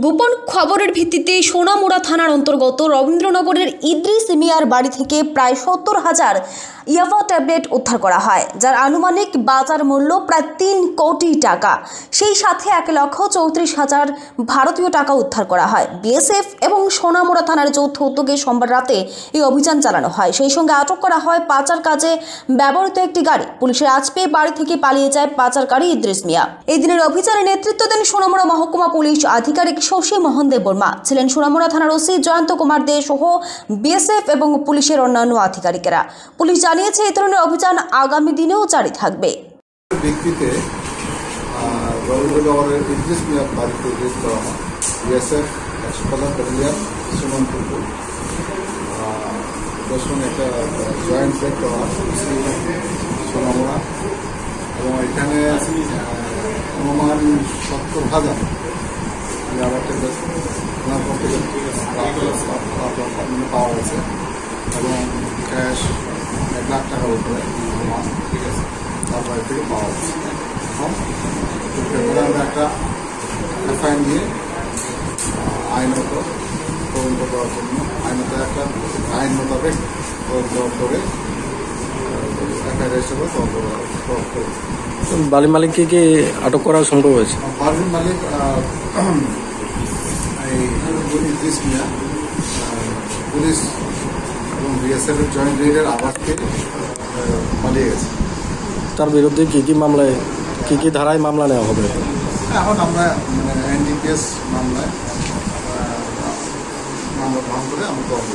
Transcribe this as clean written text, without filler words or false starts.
গোপন খবরের ভিত্তিতে সোনামুড়া থানার অন্তর্গত রবীন্দ্রনগরের ইদ্রিস মিয়ার বাড়ি থেকে প্রায় ৭০,০০০ ইয়াবা ট্যাবলেট উদ্ধার করা হয়, যার আনুমানিক বাজার মূল্য প্রায় ৩ কোটি টাকা। সেই সাথে ১,৩৪,০০০ ভারতীয় টাকা উদ্ধার করা হয়। বিএসএফ এবং সোনামুড়া থানার যৌথ উদ্যোগে সোমবার রাতে এই অভিযান চালানো হয়। সেই সঙ্গে আটক করা হয় পাচার কাজে ব্যবহৃত একটি গাড়ি। পুলিশের আজ পেয়ে বাড়ি থেকে পালিয়ে যায় পাচারকারী ইদ্রিস মিয়া। এই দিনের অভিযানে নেতৃত্ব দেন সোনামুড়া মহকুমা পুলিশ আধিকারিক শশী মোহন দেব বর্মা, ছিলেন সোনামুড়া থানার ওসি জয়ন্ত কুমার দে সহ বিএসএফ এবং পুলিশের অন্যান্য আধিকারিকেরা। পুলিশ জানিয়েছে এই ধরনের অভিযান আগামী দিনেও জারি থাকবে। ব্যক্তিতে রবীন্দ্রনগরের ইদ্রিস মিয়ার বাড়িতে রেড করা হয়। বিএসএফ ব্যাটালিয়ন সুমনপুর তার সঙ্গে একটা জয়েন্ট রেড করা হয় সোনামুড়া, এবং এখানে অনুমান ৭০,০০০ ইয়াবা ট্যাবলেট পাওয়া গেছে এবং ক্যাশ ১,০০,০০০ টাকার উপরে তার বাড়ি থেকে পাওয়া গেছে। আমরা একটা এফআইআর নিয়ে আইনত তদন্ত করার জন্য আইন মোতাবেক তদন্ত করে এফআইআর রেজিস্টার করে তদন্ত করে। বাড়ির মালিককে কি আটক করা সম্ভব হয়েছে? বাড়ির মালিক ইদ্রিস মিয়া পুলিশ এবং বিএসএফ এর জয়েন্ট রেডের আবাস থেকে পালিয়ে গেছে। তার বিরুদ্ধে কি মামলায় কি ধারায় মামলা নেওয়া হবে? এখন আমরা এনডিপিএস মামলায় মামলা গ্রহণ করে আমরা তদন্ত